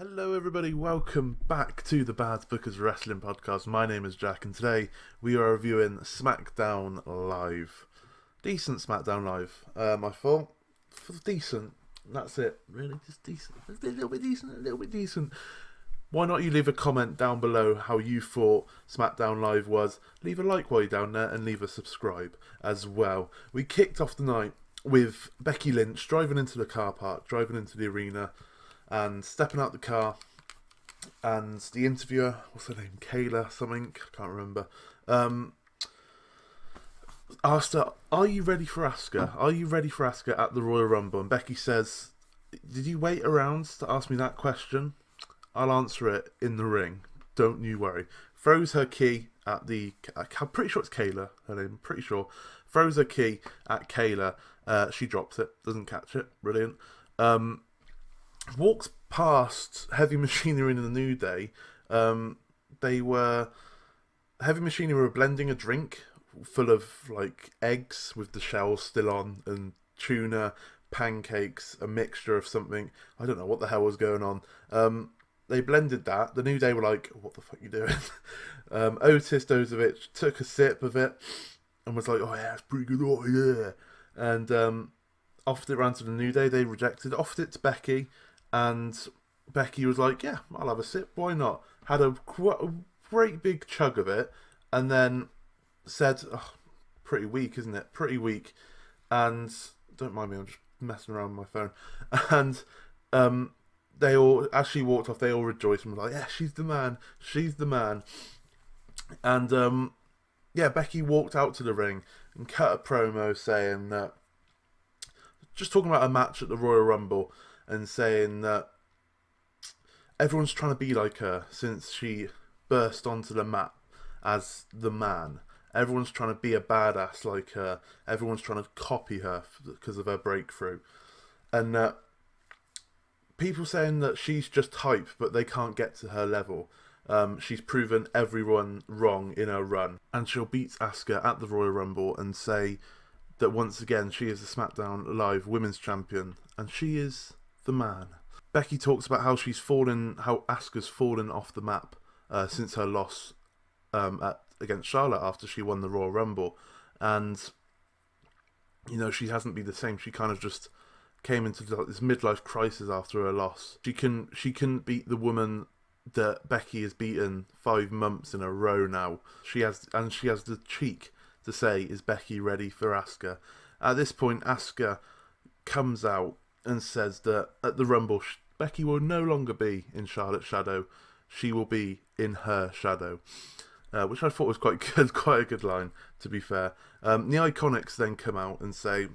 Hello everybody, welcome back to the Bad Bookers Wrestling Podcast. My name is Jack and today we are reviewing SmackDown Live. Decent SmackDown Live. My fault? Decent. That's it. Really? Just decent. A little bit decent. Why not you leave a comment down below how you thought SmackDown Live was. Leave a like while you're down there and leave a subscribe as well. We kicked off the night with Becky Lynch driving into the car park, driving into the arena, and stepping out the car, and the interviewer, what's her name, Kayla something, I can't remember, asked her, are you ready for Asuka? Are you ready for Asuka at the Royal Rumble? And Becky says, did you wait around to ask me that question? I'll answer it in the ring, don't you worry. Throws her key at the, I'm pretty sure it's Kayla, her name, pretty sure. Throws her key at Kayla, she drops it, doesn't catch it, brilliant. Walks past Heavy Machinery in the New Day. Heavy Machinery were blending a drink full of like eggs with the shells still on and tuna, pancakes, a mixture of something. I don't know what the hell was going on. They blended that. The New Day were like, what the fuck are you doing? Otis Dozovich took a sip of it and was like, oh yeah, it's pretty good, oh yeah. And offered it around to the New Day. They rejected it. Offered it to Becky. And Becky was like, yeah, I'll have a sip, why not? Had a great big chug of it, and then said, oh, pretty weak, isn't it? Pretty weak. And, don't mind me, I'm just messing around with my phone. And they all, as she walked off, they all rejoiced and were like, yeah, she's the man, she's the man. And, yeah, Becky walked out to the ring and cut a promo saying that, just talking about a match at the Royal Rumble, and saying that everyone's trying to be like her since she burst onto the map as the man. Everyone's trying to be a badass like her. Everyone's trying to copy her because of her breakthrough. And people saying that she's just hype, but they can't get to her level. She's proven everyone wrong in her run. And she'll beat Asuka at the Royal Rumble and say that once again she is the SmackDown Live Women's Champion. And she is the man. Becky talks about how Asuka's fallen off the map since her loss against Charlotte after she won the Royal Rumble, and you know she hasn't been the same. She kind of just came into this midlife crisis after her loss. She couldn't beat the woman that Becky has beaten 5 months in a row now. She has the cheek to say, "Is Becky ready for Asuka?" At this point, Asuka comes out and says that at the Rumble, Becky will no longer be in Charlotte's shadow. She will be in her shadow. Which I thought was quite a good line, to be fair. The IIconics then come out and say,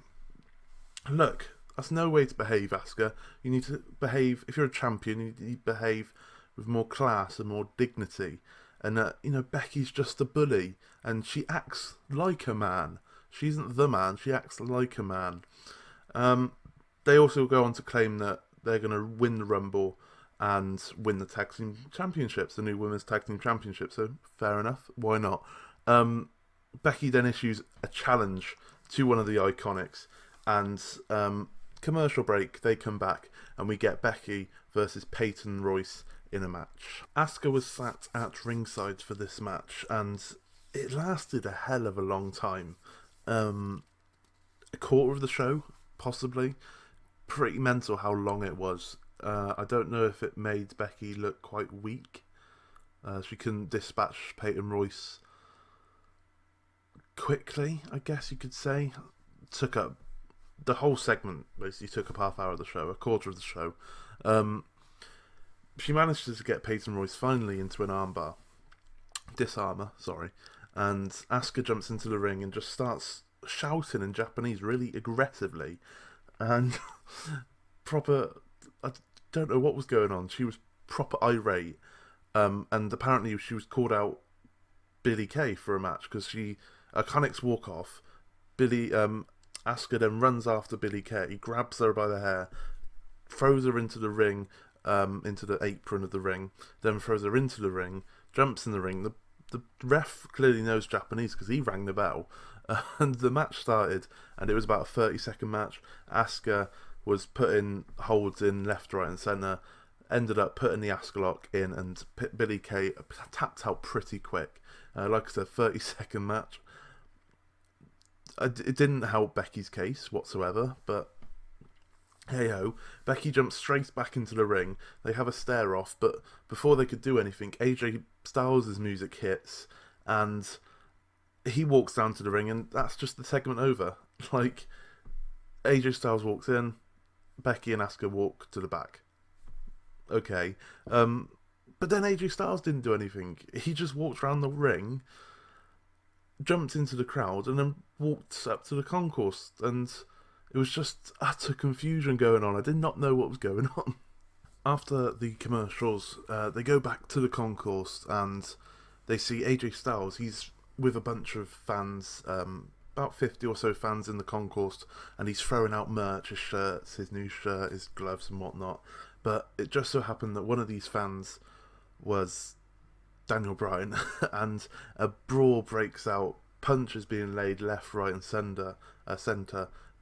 look, that's no way to behave, Asuka. You need to behave, if you're a champion, you need to behave with more class and more dignity. And, you know, Becky's just a bully, and she acts like a man. She isn't the man, she acts like a man. They also go on to claim that they're going to win the Rumble and win the Tag Team Championships, the new Women's Tag Team Championship, so fair enough, why not? Becky then issues a challenge to one of the IIconics, and commercial break, they come back, and we get Becky versus Peyton Royce in a match. Asuka was sat at ringside for this match, and it lasted a hell of a long time. A quarter of the show, possibly. Pretty mental how long it was. I don't know if it made Becky look quite weak. She couldn't dispatch Peyton Royce quickly, I guess you could say. Took up the whole segment, basically took up half hour of the show, a quarter of the show. She managed to get Peyton Royce finally into an armbar. Disarmer, sorry. And Asuka jumps into the ring and just starts shouting in Japanese really aggressively. And I don't know what was going on. She was proper irate, and apparently she was called out Billie Kay for a match because IIconics walk off. Asuka then runs after Billie Kay, grabs her by the hair, throws her into the ring, into the apron of the ring, then throws her into the ring, jumps in the ring. The ref clearly knows Japanese because he rang the bell. And the match started, and it was about a 30-second match. Asuka was putting holds in left, right and centre, ended up putting the Asuka lock in, and Billie Kay tapped out pretty quick. Like I said, 30-second match. It didn't help Becky's case whatsoever, but hey ho. Becky jumps straight back into the ring. They have a stare off, but before they could do anything, AJ Styles' music hits, and he walks down to the ring, and that's just the segment over. Like, AJ Styles walks in, Becky and Asuka walk to the back. Okay. But then AJ Styles didn't do anything. He just walked around the ring, jumped into the crowd, and then walked up to the concourse. And it was just utter confusion going on. I did not know what was going on. After the commercials, they go back to the concourse, and they see AJ Styles. He's with a bunch of fans, about 50 or so fans in the concourse, and he's throwing out merch, his shirts, his new shirt, his gloves and whatnot. But it just so happened that one of these fans was Daniel Bryan, and a brawl breaks out, punches being laid left, right and centre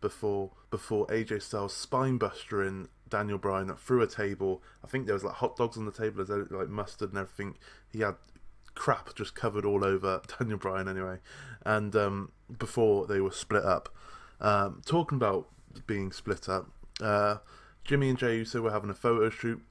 before AJ Styles spinebustering Daniel Bryan through a table. I think there was like hot dogs on the table, like mustard and everything. He had crap just covered all over Daniel Bryan anyway, and before they were split up. Talking about being split up, Jimmy and Jey Uso were having a photo shoot,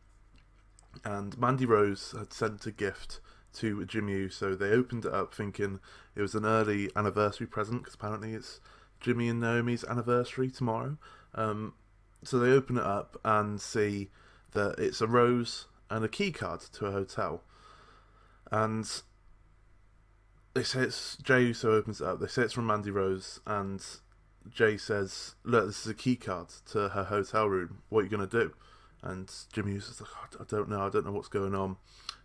and Mandy Rose had sent a gift to Jimmy Uso. They opened it up thinking it was an early anniversary present, because apparently it's Jimmy and Naomi's anniversary tomorrow. So they open it up and see that it's a rose and a key card to a hotel. And they say it's Jey Uso opens it up. They say it's from Mandy Rose, and Jay says, "Look, this is a key card to her hotel room. What are you gonna do?" And Jimmy Uso's like, "I don't know what's going on."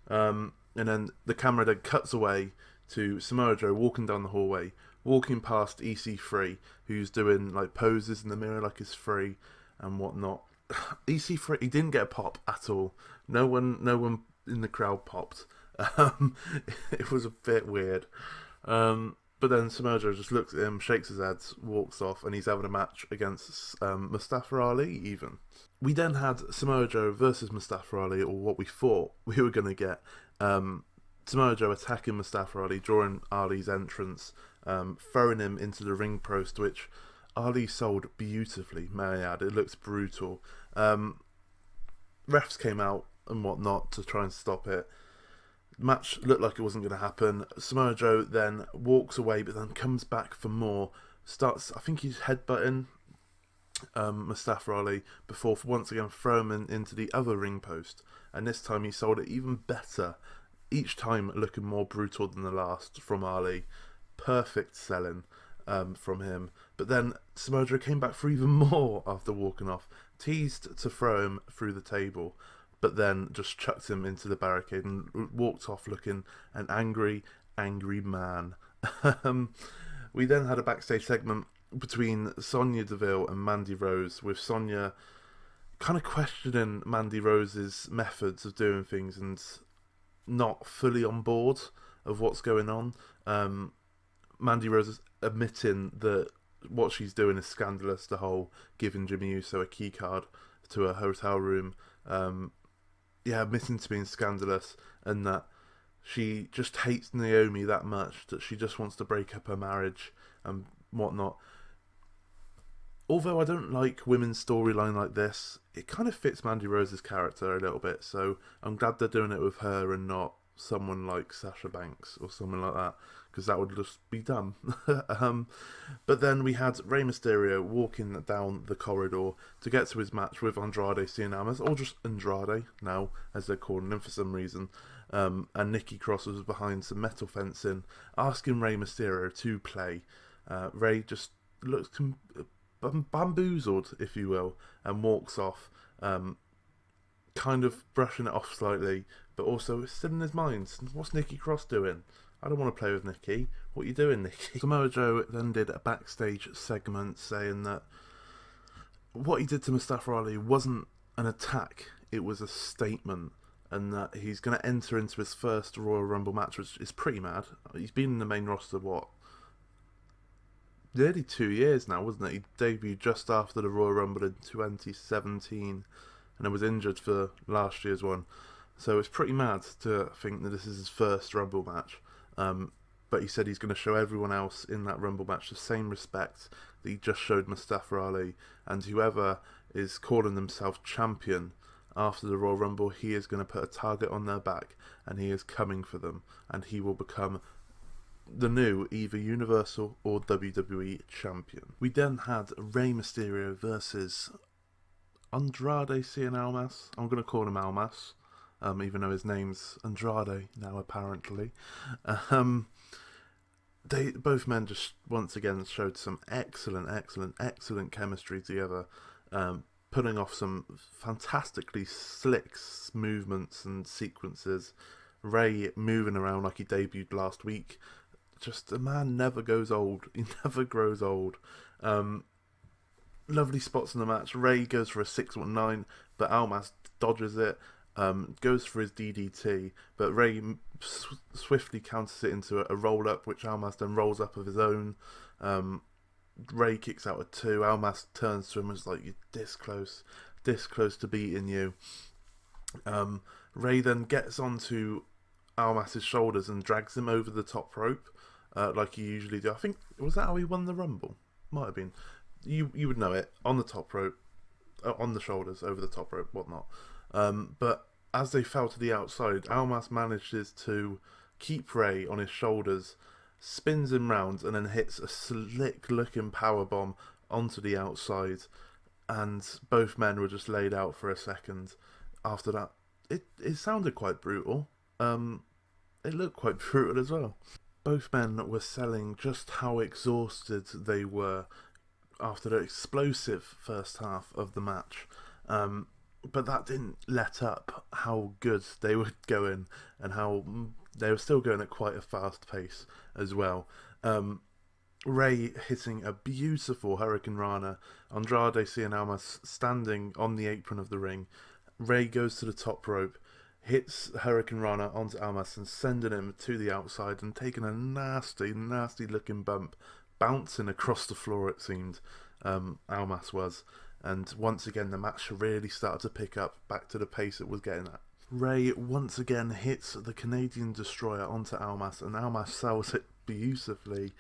And then the camera then cuts away to Samoa Joe walking down the hallway, walking past EC3, who's doing like poses in the mirror like it's free and whatnot. EC3, he didn't get a pop at all. No one in the crowd popped. It was a bit weird. But then Samoa Joe just looks at him, shakes his head, walks off, and he's having a match against Mustafa Ali even. We then had Samoa Joe versus Mustafa Ali, or what we thought we were going to get. Samoa Joe attacking Mustafa Ali during Ali's entrance, throwing him into the ring post, which Ali sold beautifully, may I add. It looks brutal. Refs came out and whatnot to try and stop it. Match looked like it wasn't going to happen. Samoa Joe then walks away, but then comes back for more. Starts, I think he's headbutting Mustafa Ali before once again throwing him into the other ring post. And this time he sold it even better. Each time looking more brutal than the last from Ali. Perfect selling from him. But then Samoa Joe came back for even more after walking off. Teased to throw him through the table, but then just chucked him into the barricade and walked off looking an angry man. We then had a backstage segment between Sonya Deville and Mandy Rose, with Sonya kind of questioning Mandy Rose's methods of doing things and not fully on board of what's going on. Mandy Rose is admitting that what she's doing is scandalous, the whole giving Jimmy Uso a key card to a hotel room. Admitting to being scandalous, and that she just hates Naomi that much that she just wants to break up her marriage and whatnot. Although I don't like women's storyline like this, it kind of fits Mandy Rose's character a little bit, so I'm glad they're doing it with her and not someone like Sasha Banks or someone like that, because that would just be dumb. But then we had Rey Mysterio walking down the corridor to get to his match with Andrade Cien Almas, or just Andrade now, as they're calling him for some reason. And Nikki Cross was behind some metal fencing, asking Rey Mysterio to play. Rey just looks bamboozled, if you will, and walks off, kind of brushing it off slightly, but also it's still in his mind. What's Nikki Cross doing? I don't want to play with Nikki. What are you doing, Nikki? Samoa Joe then did a backstage segment saying that what he did to Mustafa Ali wasn't an attack, it was a statement, and that he's going to enter into his first Royal Rumble match, which is pretty mad. He's been in the main roster, nearly 2 years now, wasn't it? He debuted just after the Royal Rumble in 2017, and was injured for last year's one. So it's pretty mad to think that this is his first Rumble match. But he said he's going to show everyone else in that Rumble match the same respect that he just showed Mustafa Ali, and whoever is calling themselves champion after the Royal Rumble, he is going to put a target on their back, and he is coming for them, and he will become the new either Universal or WWE champion. We then had Rey Mysterio versus Andrade Cien Almas. I'm going to call him Almas, even though his name's Andrade now apparently. Both men just once again showed some excellent chemistry together, putting off some fantastically slick movements and sequences. Rey moving around like he debuted last week. Just a man never goes old. He never grows old. Lovely spots in the match. Rey goes for a 619, but Almas dodges it. Goes for his DDT, but Rey swiftly counters it into a roll up, which Almas then rolls up of his own. Rey kicks out a 2. Almas turns to him and is like, "You're this close to beating you." Rey then gets onto Almas's shoulders and drags him over the top rope, like he usually do. I think, was that how he won the Rumble? Might have been. You would know it. On the top rope, on the shoulders, over the top rope, whatnot. But as they fell to the outside, Almas manages to keep Rey on his shoulders, spins him round, and then hits a slick-looking powerbomb onto the outside. And both men were just laid out for a second. After that, it sounded quite brutal. It looked quite brutal as well. Both men were selling just how exhausted they were after the explosive first half of the match. But that didn't let up how good they were going, and how they were still going at quite a fast pace as well. Rey hitting a beautiful Hurricane Rana. Andrade Cien Almas standing on the apron of the ring. Rey goes to the top rope, hits Hurricane Rana onto Almas and sending him to the outside and taking a nasty looking bump, bouncing across the floor it seemed, Almas was. And once again, the match really started to pick up back to the pace it was getting at. Rey once again hits the Canadian Destroyer onto Almas, and Almas sells it beautifully,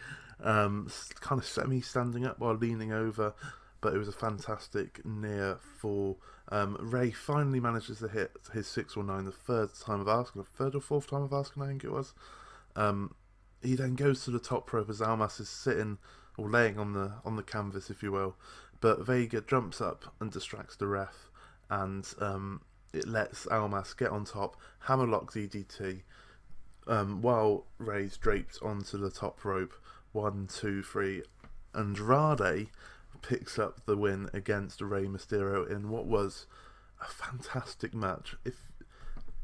kind of semi-standing up while leaning over, but it was a fantastic near fall. Rey finally manages to hit his 619, the third or fourth time of asking, I think it was. He then goes to the top rope as Almas is sitting, or laying on the canvas, if you will. But Vega jumps up and distracts the ref, and it lets Almas get on top, hammerlock DDT, while Rey's draped onto the top rope. 1, 2, 3. Andrade picks up the win against Rey Mysterio in what was a fantastic match.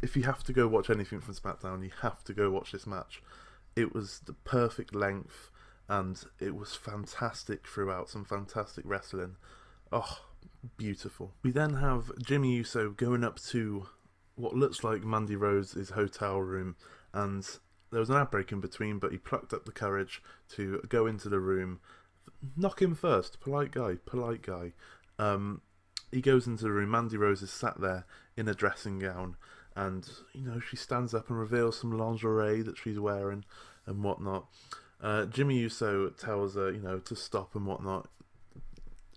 If you have to go watch anything from SmackDown, you have to go watch this match. It was the perfect length, and it was fantastic throughout. Some fantastic wrestling. Oh, beautiful. We then have Jimmy Uso going up to what looks like Mandy Rose's hotel room, and there was an ad break in between, but he plucked up the courage to go into the room. Knock him first. Polite guy. He goes into the room. Mandy Rose is sat there in a dressing gown, and she stands up and reveals some lingerie that she's wearing and whatnot. Jimmy Uso tells her, to stop and whatnot.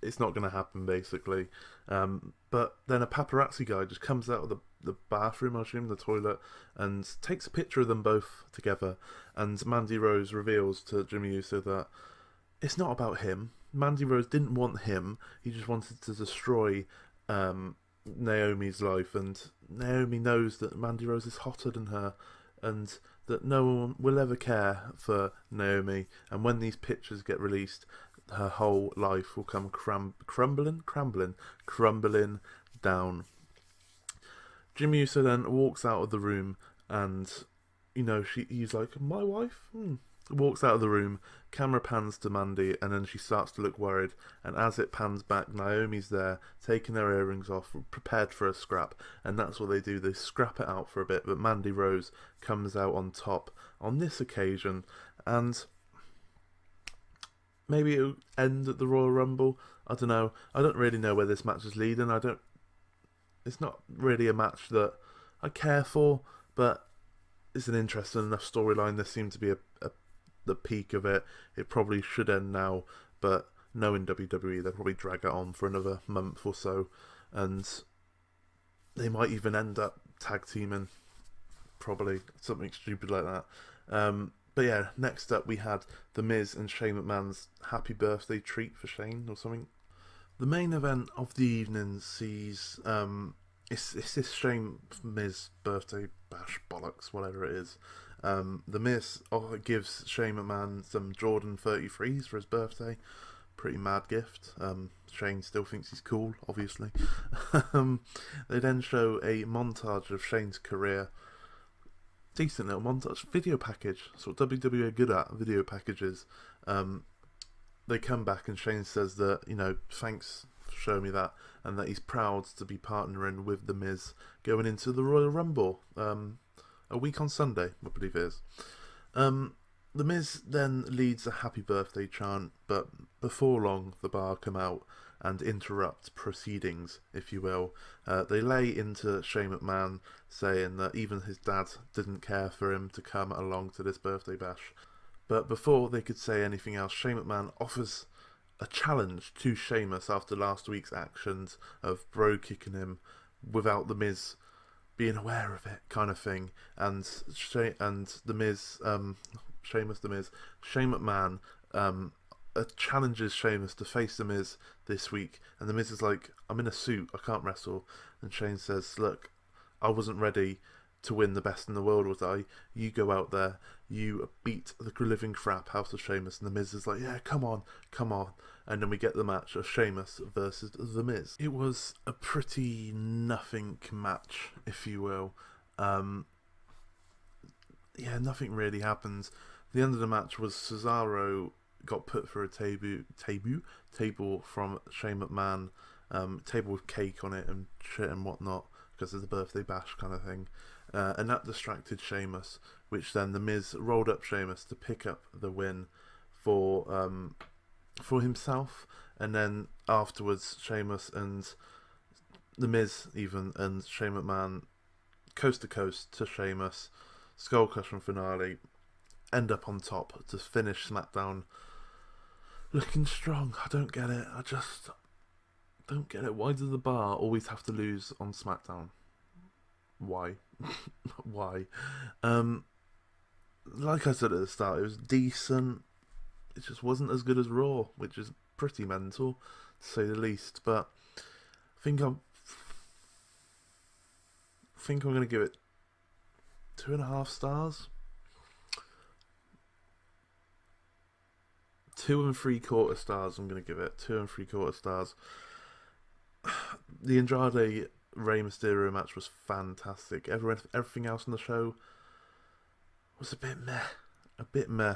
It's not going to happen, basically. But then a paparazzi guy just comes out of the bathroom, I assume, the toilet, and takes a picture of them both together. And Mandy Rose reveals to Jimmy Uso that it's not about him. Mandy Rose didn't want him. He just wanted to destroy Naomi's life. And Naomi knows that Mandy Rose is hotter than her, and that no one will ever care for Naomi. And when these pictures get released, her whole life will come crumbling down. Jimmy Uso then walks out of the room, and he's like, "My wife?" Walks out of the room, camera pans to Mandy, and then she starts to look worried, and as it pans back, Naomi's there, taking her earrings off, prepared for a scrap, and that's what they do. They scrap it out for a bit, but Mandy Rose comes out on top on this occasion, and maybe it'll end at the Royal Rumble. I don't know. I don't really know where this match is leading. It's not really a match that I care for, but it's an interesting enough storyline. This seemed to be the peak of it. It probably should end now, but knowing WWE, they'll probably drag it on for another month or so, and they might even end up tag teaming, probably something stupid like that. But yeah, next up we had The Miz and Shane McMahon's happy birthday treat for Shane or something. The main event of the evening sees it's this Shane Miz birthday bash bollocks, whatever it is. The Miz gives Shane McMahon some Jordan 33s for his birthday. Pretty mad gift. Shane still thinks he's cool, obviously. They then show a montage of Shane's career. Decent little montage, video package. That's what WWE are good at, video packages. They come back and Shane says that, thanks for showing me that, and that he's proud to be partnering with The Miz going into the Royal Rumble a week on Sunday, I believe it is. The Miz then leads a happy birthday chant, but before long the Bar come out and interrupt proceedings, if you will. They lay into Shane McMahon, saying that even his dad didn't care for him to come along to this birthday bash. But before they could say anything else, Shane McMahon offers a challenge to Sheamus after last week's actions of bro kicking him without The Miz being aware of it, kind of thing. And The Miz, Sheamus, The Miz, Shane McMahon challenges Sheamus to face The Miz this week, and The Miz is like, I'm in a suit, I can't wrestle. And Shane says, look, I wasn't ready to win the best in the world, was I? You go out there, you beat the living crap out of Sheamus. And The Miz is like, yeah, come on. And then we get the match of Sheamus versus The Miz. It was a pretty nothing match, if you will. Yeah, nothing really happens. The end of the match was Cesaro got put through a table from Shane McMahon, table with cake on it and shit and whatnot, because of the birthday bash kind of thing. And that distracted Sheamus, which then The Miz rolled up Sheamus to pick up the win for himself. And then afterwards, Sheamus and The Miz and Shane McMahon, coast to coast to Sheamus, skull crushing finale, end up on top to finish SmackDown looking strong. I don't get it. I just don't get it. Why do the Bar always have to lose on SmackDown? Why? Why? Like I said at the start, it was decent. It just wasn't as good as Raw, which is pretty mental, to say the least. But I think I'm going to give it 2.5 stars. 2 3/4 stars. I'm going to give it 2 3/4 stars. The Andrade Rey Mysterio match was fantastic. Everything else on the show was a bit meh.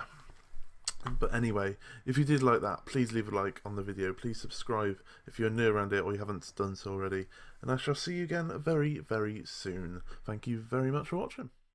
But anyway, if you did like that, please leave a like on the video. Please subscribe if you're new around it or you haven't done so already. And I shall see you again very, very soon. Thank you very much for watching.